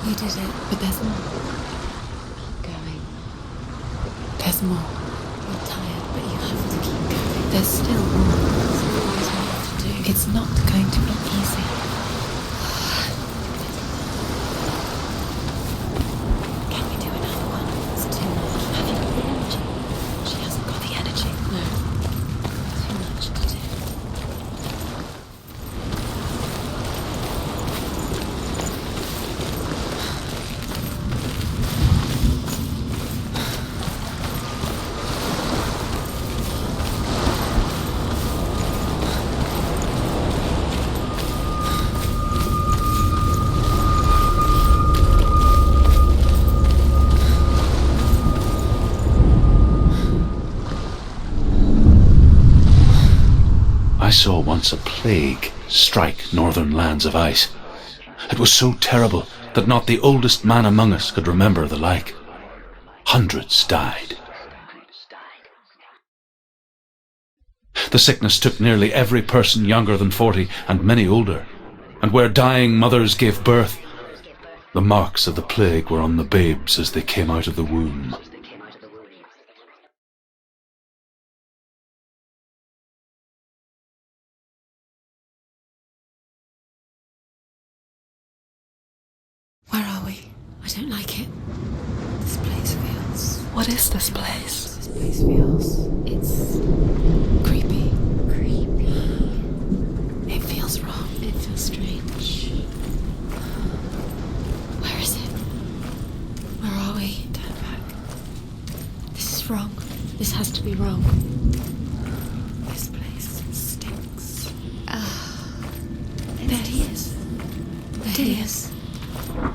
You did it, but there's more. Keep going. There's more. You're tired, but you have to keep going. There's still more. There's always more to do. It's not going to be easy. Can we do another one? It's too much. Have you got the energy? She hasn't got the energy. No. Too much to do. I saw once a plague strike northern lands of ice. It was so terrible that not the oldest man among us could remember the like. Hundreds died. The sickness took nearly every person younger than 40 and many older, and where dying mothers gave birth, the marks of the plague were on the babes as they came out of the womb. Where are we? I don't like it. This place feels... What is this place? This place feels... It's... creepy. Creepy. It feels wrong. It feels strange. Where is it? Where are we? Turn back. This is wrong. This has to be wrong. This place stinks. There he is. There he is.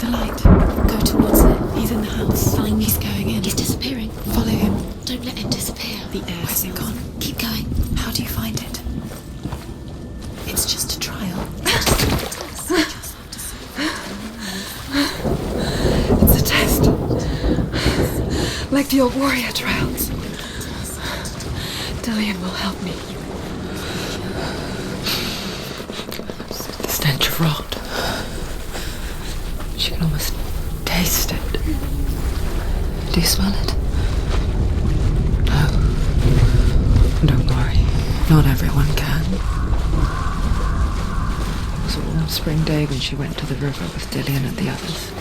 The light. Go towards it. He's in the house. Find. He's going in. He's disappearing. Follow him. Don't let him disappear. The air. Where's it gone? Keep going. How do you find it? It's just a trial. It's a test. Like the old warrior trials. Dillian will help me. The stench of rot. She can almost taste it. Do you smell it? No. Don't worry. Not everyone can. It was a warm spring day when she went to the river with Dillian and the others.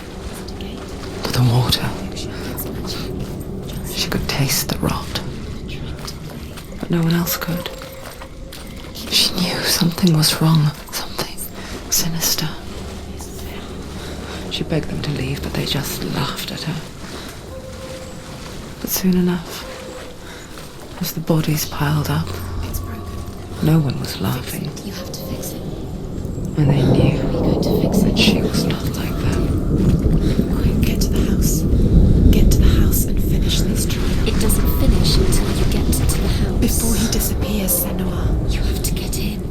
To the water. She could taste the rot. But no one else could. She knew something was wrong. Something sinister. She begged them to leave, but they just laughed at her. But soon enough, as the bodies piled up, no one was laughing. You have to fix it. And they knew that she was not like them. Quick, get to the house. Get to the house and finish this trial. It doesn't finish until you get to the house. Before he disappears, Senua. You have to get in.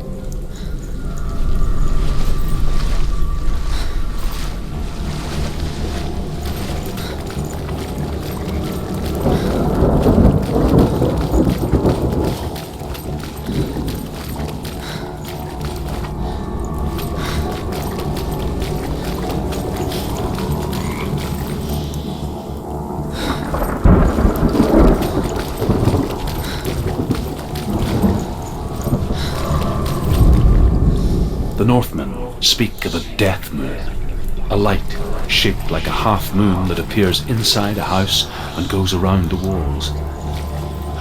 The Northmen speak of a death moon, a light shaped like a half moon that appears inside a house and goes around the walls.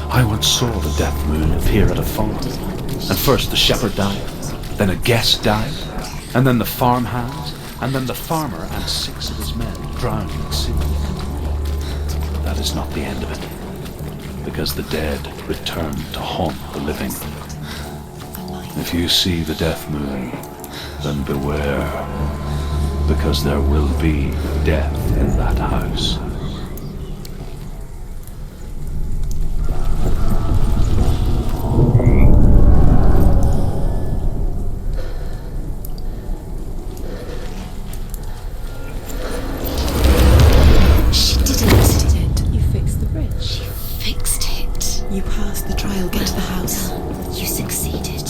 I once saw the death moon appear at a farm, and first the shepherd died, then a guest died, and then the farmhands, and then the farmer and 6 of his men drowned in the sea. But that is not the end of it, because the dead return to haunt the living. If you see the death moon, then beware, because there will be death in that house. She did it. You fixed the bridge. You fixed it. You passed the trial. Get to the house. You succeeded.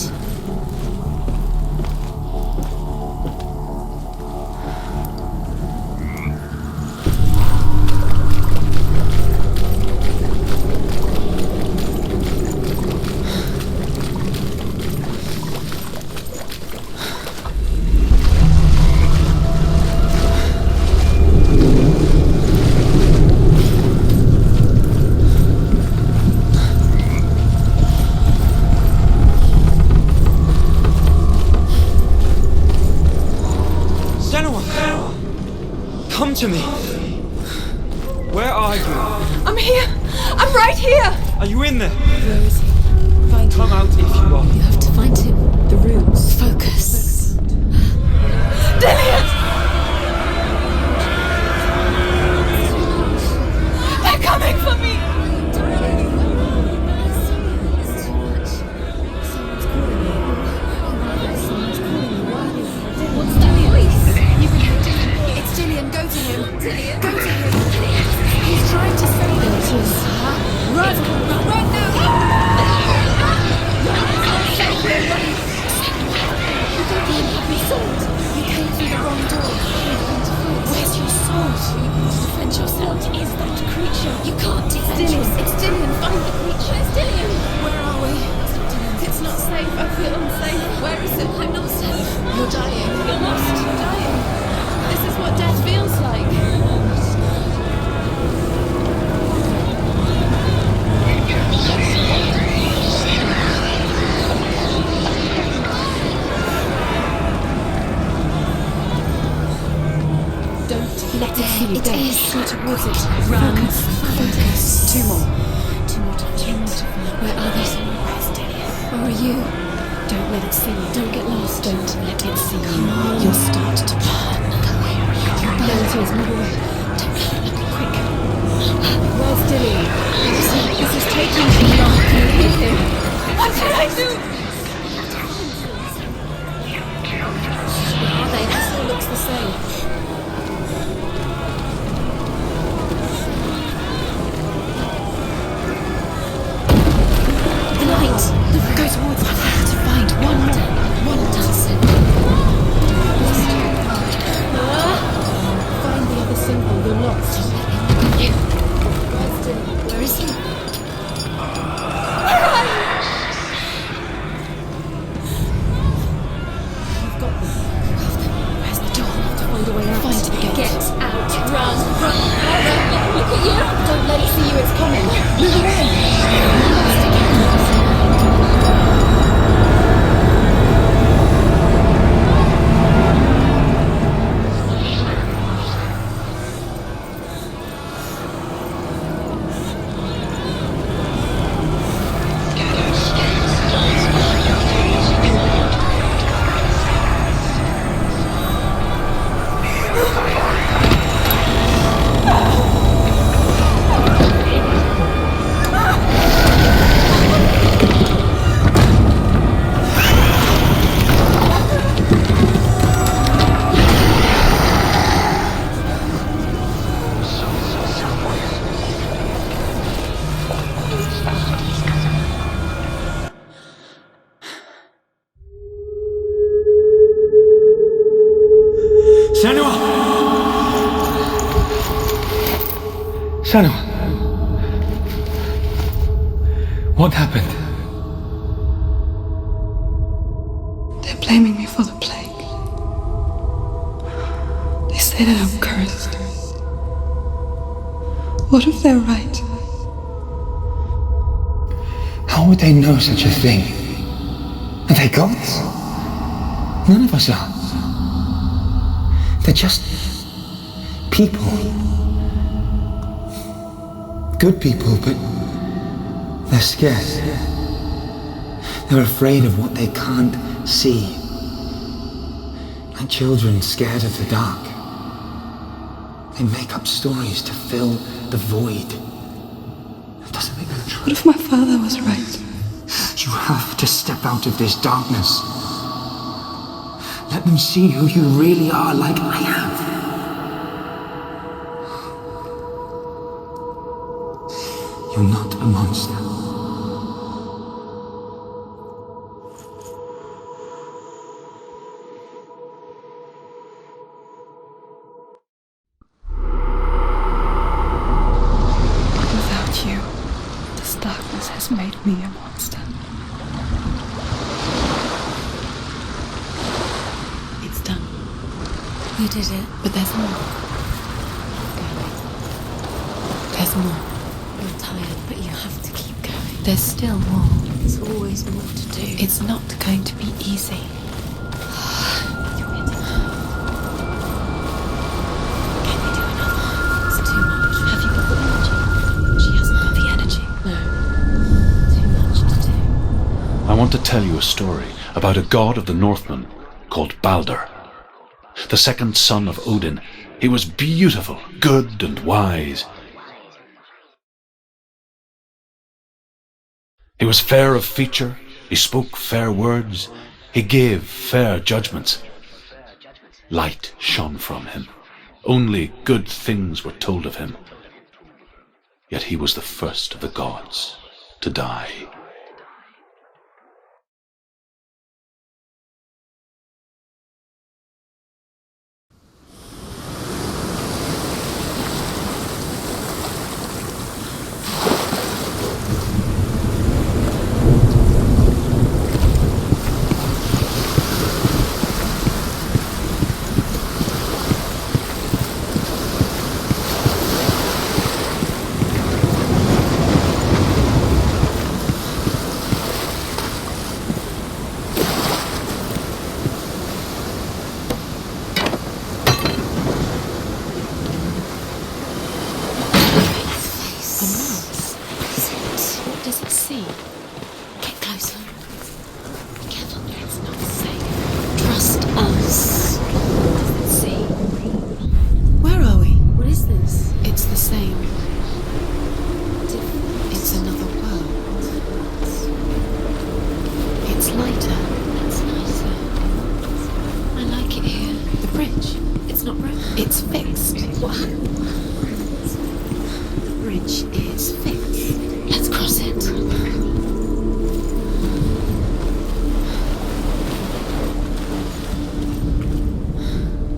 Answer me! Where are you? I'm here! I'm right here! Are you in there? Where is he? Find him. Come out if you are. You have to find him. The runes. Focus. Dillian! They're coming for me! What's that voice? It's Dillian. Go to him. Dillian. Go to him. He's trying to save us. Run! Run now! Sword! You came through the wrong door. Where's your sword? Defend yourself. What is that creature? You can't defend yourself. It's Dillian. Find the creature. It's Dillian. Where are we? It's not safe. I feel unsafe. Where is it? I'm not safe. You're dying. You're lost. You're dying. This is what death feels like. Let it see you. It is. Go towards it. Run. Focus. Two more to find. Where are they? Where's Dillian? Where are you? Don't let it see you. Don't get lost. Don't let it see you. You'll start to burn. There it is. Move away. Don't let it look quick. Where's Dillian? This is taking too long. Can you hear him? What should I do? Where are they? This all looks the same. Go towards us. I have to find one more. One dozen. Find the other symbol. You're lost. Where is he? Where are you? You've got them. Where's the door? To find a way out. Find the gate. Get out. Run. Run. Look at you. Don't let it see you. It's coming. Move away. Senua! Senua! What happened? They're blaming me for the plague. They say that I'm cursed. What if they're right? How would they know such a thing? Are they gods? None of us are. They're just people. Good people, but they're scared. They're afraid of what they can't see. Like children scared of the dark. They make up stories to fill the void. It doesn't make them true. What if my father was right? You have to step out of this darkness. Let them see who you really are, like I have. You're not a monster. Without you, this darkness has made me a monster. It's done. You did it, but there's more. There's more. You're tired, but you have to keep going. There's still more. There's always more to do. It's not going to be easy. Can you do it? want to tell you a story about a god of the Northmen called Balder. The second son of Odin, he was beautiful, good and wise. He was fair of feature, he spoke fair words, he gave fair judgments. Light shone from him. Only good things were told of him. Yet he was the first of the gods to die.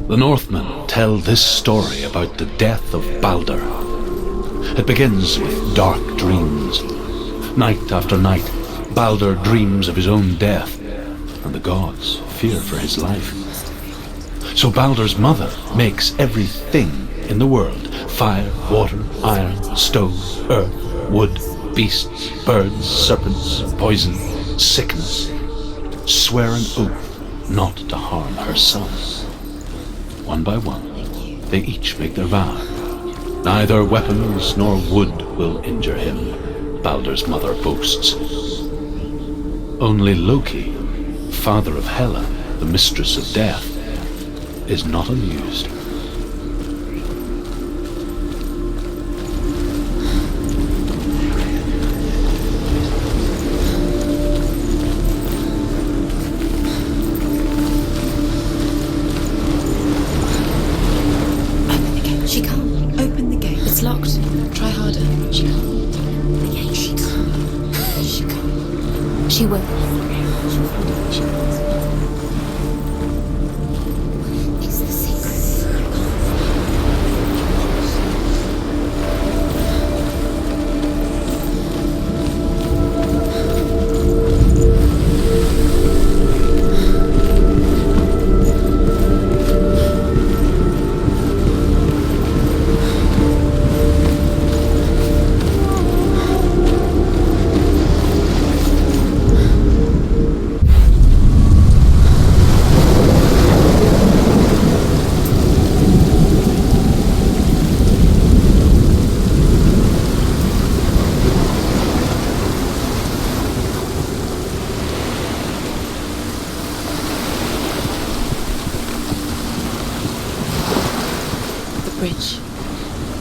The Northmen tell this story about the death of Balder. It begins with dark dreams. Night after night, Balder dreams of his own death, and the gods fear for his life. So Balder's mother makes everything in the world: fire, water, iron, stone, earth, wood, beasts, birds, serpents, poison, sickness, swear an oath not to harm her son. One by one, they each make their vow. Neither weapons nor wood will injure him, Balder's mother boasts. Only Loki, father of Hela, the mistress of death, is not amused.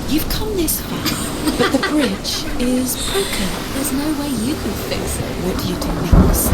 You've come this far, but the bridge is broken. There's no way you can fix it. What do you do next?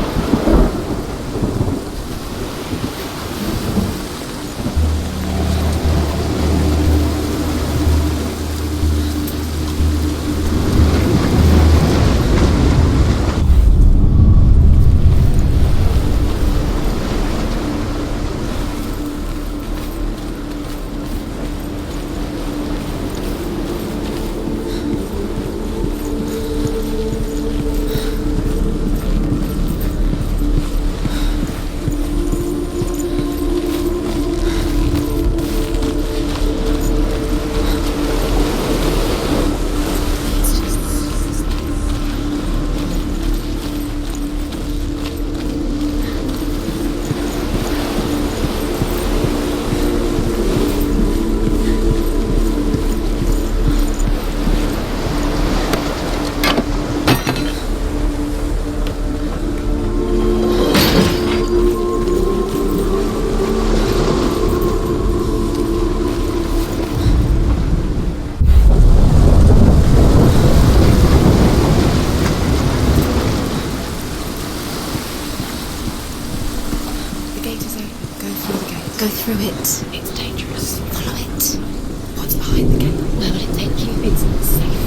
Go through it. It's dangerous. Follow it. What's behind the gate? Where will it take you? It's not safe.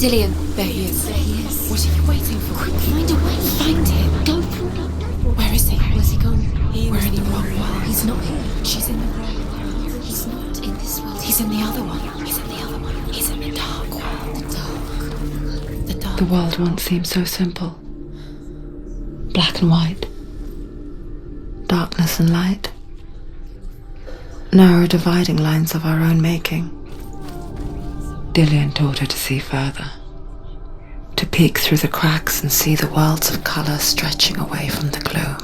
Dillian. There he is. There he is. What are you waiting for? Quick, find a way. Find him. Go. Where is he? Where's he gone? We're in the wrong world. He's not here. She's in the wrong world. He's not in this world. He's in the other one. He's in the other one. He's in the dark world. The dark. The world once seemed so simple. Black and white. Darkness and light. Narrow dividing lines of our own making. Dillian taught her to see further. To peek through the cracks and see the worlds of colour stretching away from the gloom.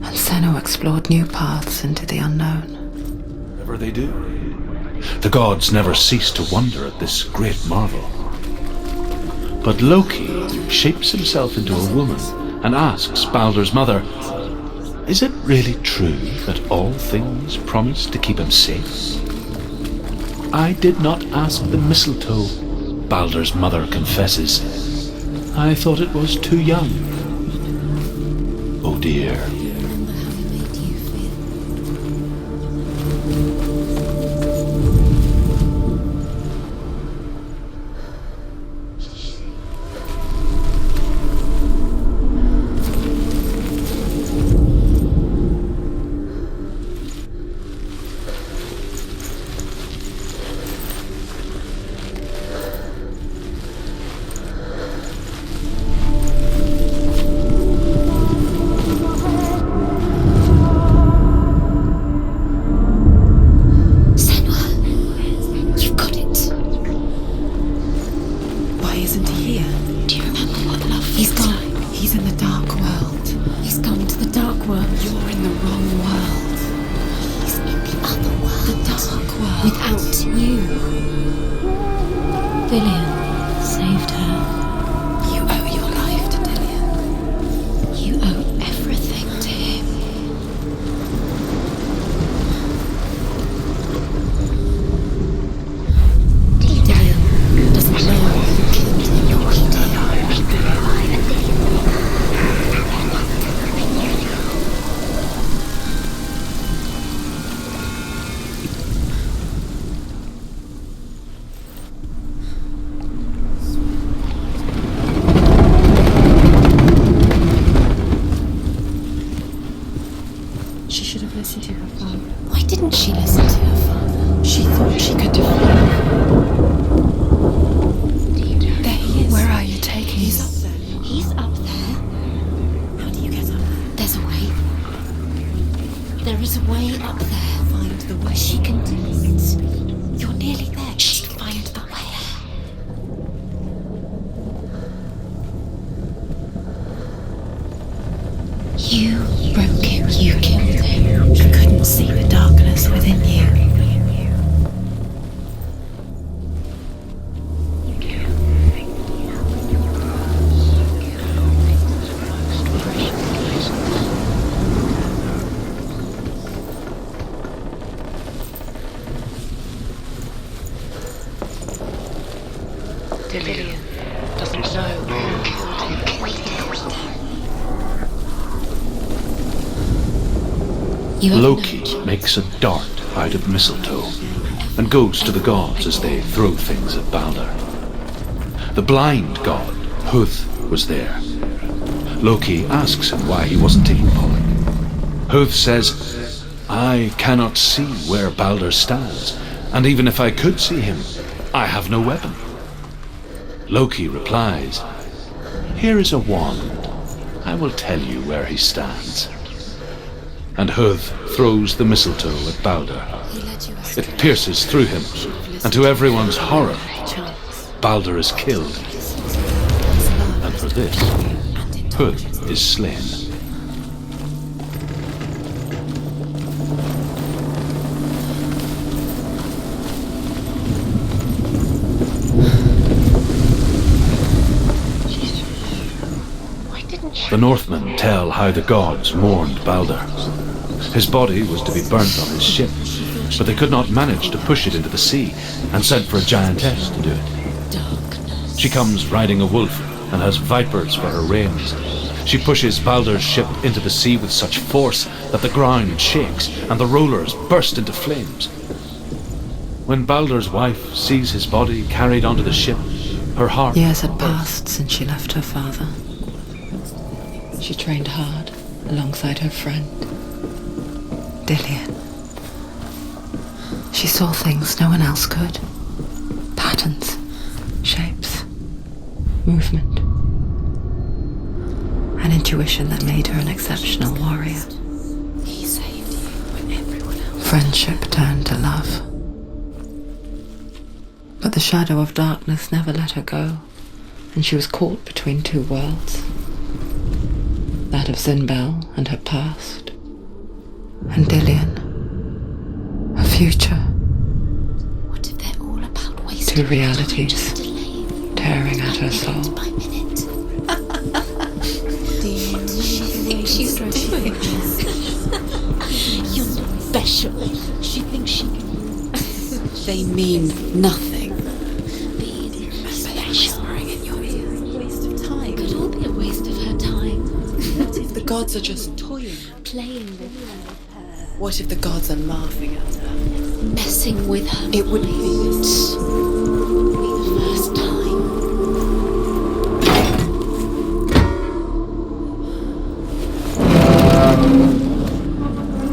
And Senua explored new paths into the unknown. Whatever they do, the gods never cease to wonder at this great marvel. But Loki shapes himself into a woman and asks Baldur's mother, is it really true that all things promise to keep him safe? I did not ask the mistletoe, Baldur's mother confesses. I thought it was too young. Oh dear. Remember how he made you feel. Dillian saved her. You owe your life to Dillian. You owe everything to him. Dillian doesn't know who killed him. She should have listened to her father. Why didn't she listen to her father? She thought she could defeat him. There he is. Where are you taking He's us? up there. He's up there. How do you get up there? There's a way. There is a way up there. Find the way. She can do it. You're nearly there. She'll find the way. You broke him. You killed him. You couldn't see the darkness within you. Dillian doesn't know who killed him. You have Loki no makes a dart out of mistletoe and goes to the gods as they throw things at Balder. The blind god, Huth, was there. Loki asks him why he wasn't taking pollen. Huth says, I cannot see where Balder stands, and even if I could see him, I have no weapon. Loki replies, here is a wand. I will tell you where he stands. And Huth throws the mistletoe at Balder. He led you astray. It pierces through him, and to everyone's horror, Balder is killed. And for this, Huth is slain. The Northmen tell how the gods mourned Balder. His body was to be burnt on his ship, but they could not manage to push it into the sea and sent for a giantess to do it. She comes riding a wolf and has vipers for her rains. She pushes Baldur's ship into the sea with such force that the ground shakes and the rollers burst into flames. When Baldur's wife sees his body carried onto the ship, her heart... Years had passed since she left her father. She trained hard alongside her friend, Dillian. She saw things no one else could. Patterns, shapes, movement. An intuition that made her an exceptional warrior. He saved you when everyone else... Friendship turned to love. But the shadow of darkness never let her go, and she was caught between two worlds. That of Zinbel and her past, and Dillian, her future. What if they're all about wasting... Two realities tearing at her soul. By minute. What does she think she's doing? You're special. She thinks she can... They mean nothing. Being special. Whispering in your ear. Waste of time. Could all be a waste of her time. What if the gods are just toying? Playing with her. What if the gods are laughing at her? Messing with her. It would be this. Be the first time.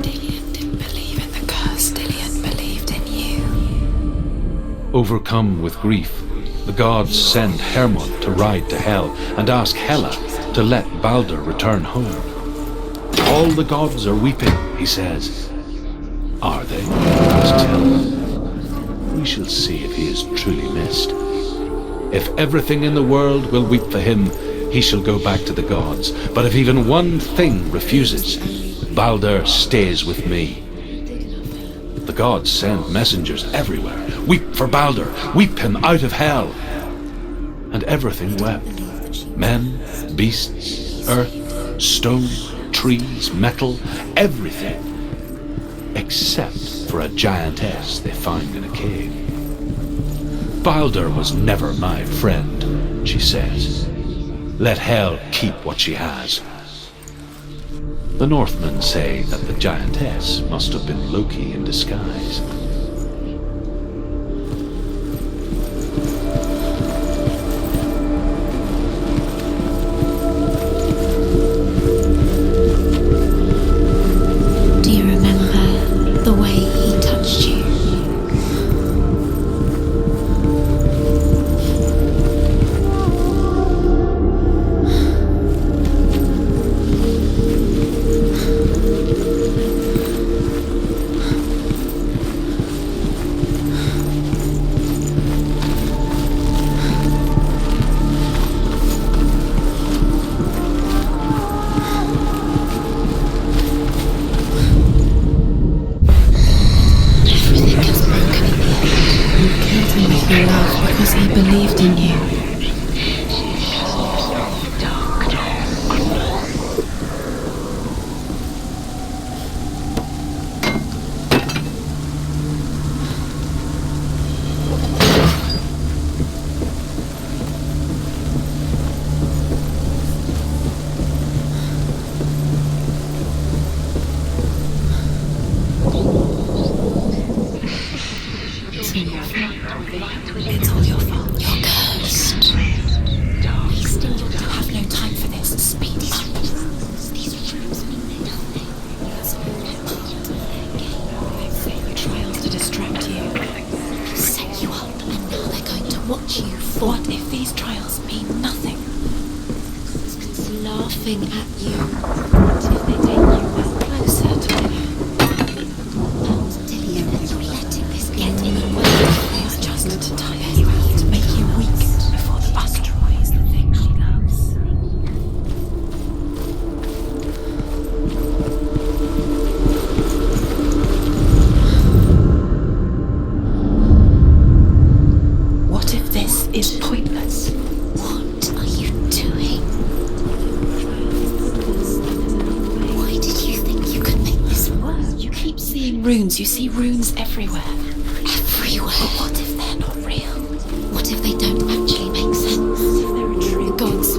Dillian didn't believe in the curse. Dillian believed in you. Overcome with grief, the gods send Hermod to ride to Hell and ask Hela to let Baldur return home. All the gods are weeping, he says. Are they? Asked Hela. We shall see if he is truly missed. If everything in the world will weep for him, he shall go back to the gods. But if even one thing refuses, Baldur stays with me. The gods send messengers everywhere. Weep for Baldur, weep him out of hell. And everything wept. Men, beasts, earth, stone, trees, metal, everything. Except for a giantess they found in a cave. Baldur was never my friend, she says. Let Hel keep what she has. The Northmen say that the giantess must have been Loki in disguise. Do you remember the way he touched you? He loved because he believed in you. It's all your fault. You're cursed. Wasting your time. Have no time for this. Speed up. These rooms mean nothing. That's all Your trials to distract you. they set you up, and now they're going to watch you fall. What if these trials mean nothing? It's laughing at you. What if they take you closer to him? Dillian, are you letting this get in the way? They are just to tire you out, to make you weak before the battle. Destroys the thing she loves. What if this is pointless? What are you doing? Why did you think you could make this work? You keep seeing runes. You see runes everywhere. Everywhere. But what if they're not real? What if they don't actually make sense? The gods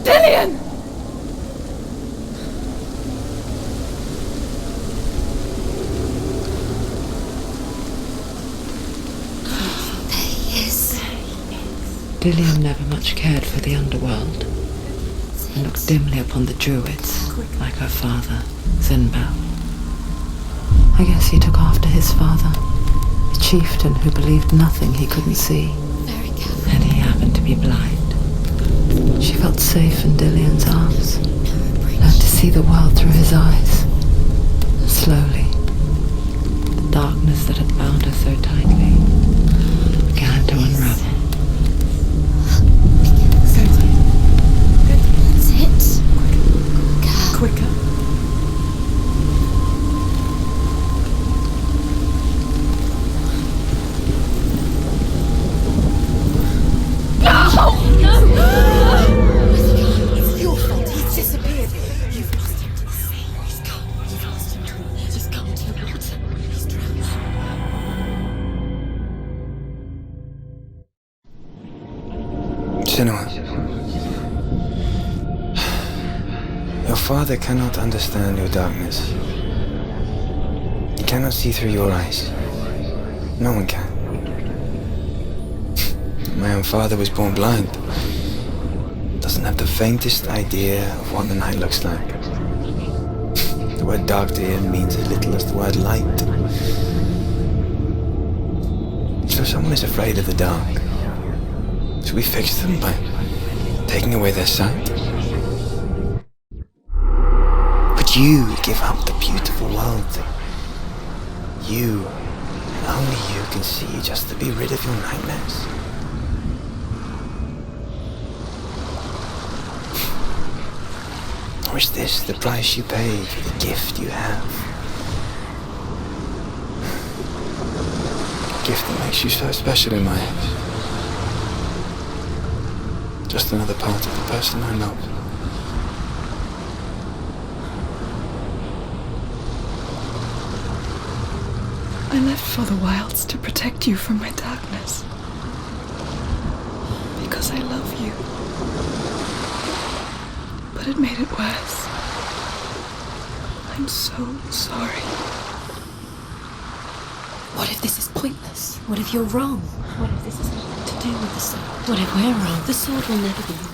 Dillian! Dillian never much cared for the underworld, and looked dimly upon the druids, like her father, Zinbel. I guess he took after his father, a chieftain who believed nothing he couldn't see, and he happened to be blind. She felt safe in Dillian's arms, learned to see the world through his eyes. And slowly, the darkness that had bound her so tightly began to unravel. That's it. Quicker. It's your fault. He's disappeared. You've lost him to the sea. He's gone. You've lost him to the water. He's gone to the water. He's drowned. Senua. Your father cannot understand your darkness. He cannot see through your eyes. No one can. My own father was born blind. Doesn't have the faintest idea of what the night looks like. The word dark to him means as little as the word light. So someone is afraid of the dark. Should we fix them by taking away their sight? But you give up the beautiful world. You, and only you, can see just to be rid of your nightmares. Or is this the price you pay for the gift you have? A gift that makes you so special in my eyes. Just another part of the person I love. I left for the wilds to protect you from my darkness. Because I love you. But it made it worse. I'm so sorry. What if this is pointless? What if you're wrong? What if this is nothing to do with the sword? What if we're wrong? The sword will never be yours.